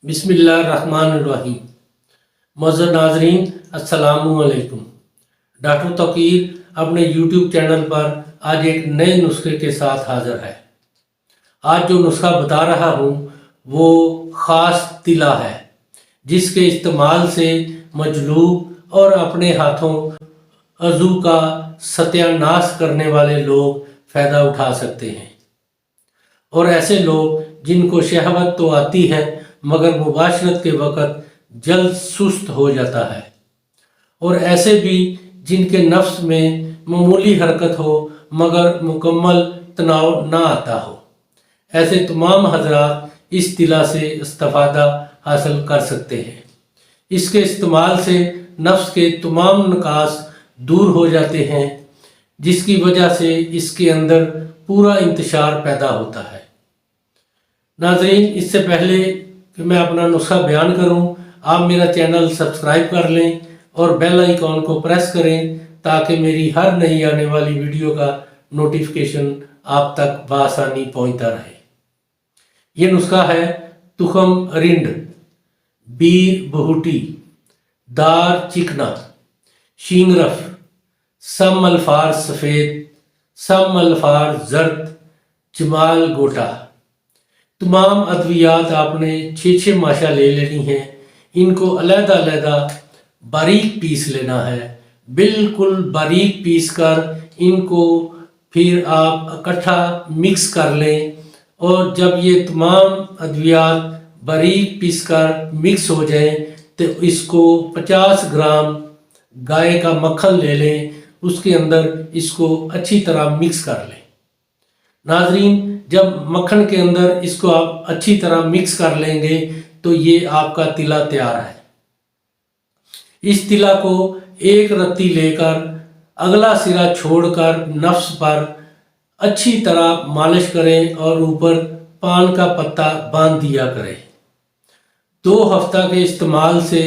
बिस्मिल्लाहिर्रहमानिर्रहीम। मौजूद नाजरीन अस्सलामुअलैकुम। डॉक्टर तौकीर अपने यूट्यूब चैनल पर आज एक नए नुस्खे के साथ हाज़िर है। आज जो नुस्खा बता रहा हूँ वो ख़ास तिला है, जिसके इस्तेमाल से मजलूब और अपने हाथों अज़ू का सत्यानाश करने वाले लोग फ़ायदा उठा सकते हैं। और ऐसे लोग जिनको शहवत तो आती है मगर मुबाशरत के वक़्त जल्द सुस्त हो जाता है, और ऐसे भी जिनके नफ्स में मामूली हरकत हो मगर मुकम्मल तनाव ना आता हो, ऐसे तमाम हजरात इस तिला से इस्तिफ़ादा हासिल कर सकते हैं। इसके इस्तेमाल से नफ्स के तमाम नकास दूर हो जाते हैं, जिसकी वजह से इसके अंदर पूरा इंतशार पैदा होता है। नाज़रीन, इससे पहले कि मैं अपना नुस्खा बयान करूं, आप मेरा चैनल सब्सक्राइब कर लें और बेल आइकॉन को प्रेस करें ताकि मेरी हर नई आने वाली वीडियो का नोटिफिकेशन आप तक बआसानी पहुंचता रहे। ये नुस्खा है तुखम रिंड, बीर बहुटी, दार चिकना, शींगरफ, सम अल्फार सफ़ेद, सम अल्फार जर्द, जमाल गोटा। तमाम अद्वियात आपने 6-6 माशा ले लेनी है। इनको अलग-अलग बारीक पीस लेना है, बिल्कुल बारीक पीस कर इनको फिर आप इकट्ठा मिक्स कर लें। और जब ये तमाम अद्वियात बारीक पीस कर मिक्स हो जाएं तो इसको 50 ग्राम गाय का मक्खन ले लें, उसके अंदर इसको अच्छी तरह मिक्स कर लें। नाजरीन, जब मक्खन के अंदर इसको आप अच्छी तरह मिक्स कर लेंगे तो ये आपका तिला तैयार है। इस तिला को एक रत्ती लेकर अगला सिरा छोड़कर नफ्स पर अच्छी तरह मालिश करें और ऊपर पान का पत्ता बांध दिया करें। 2 हफ्ता के इस्तेमाल से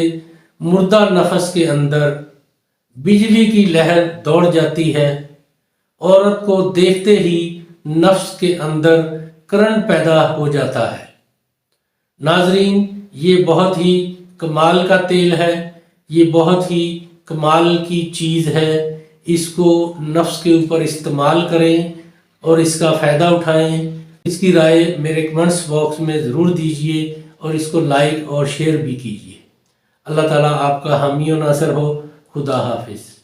मुर्दा नफस के अंदर बिजली की लहर दौड़ जाती है। औरत को देखते ही नफ्स के अंदर करंट पैदा हो जाता है। नाजरीन, ये बहुत ही कमाल का तेल है, ये बहुत ही कमाल की चीज़ है। इसको नफ्स के ऊपर इस्तेमाल करें और इसका फ़ायदा उठाएं। इसकी राय मेरे कमेंट्स बॉक्स में ज़रूर दीजिए और इसको लाइक और शेयर भी कीजिए। अल्लाह ताला आपका हामी और नासर हो। खुदा हाफिज़।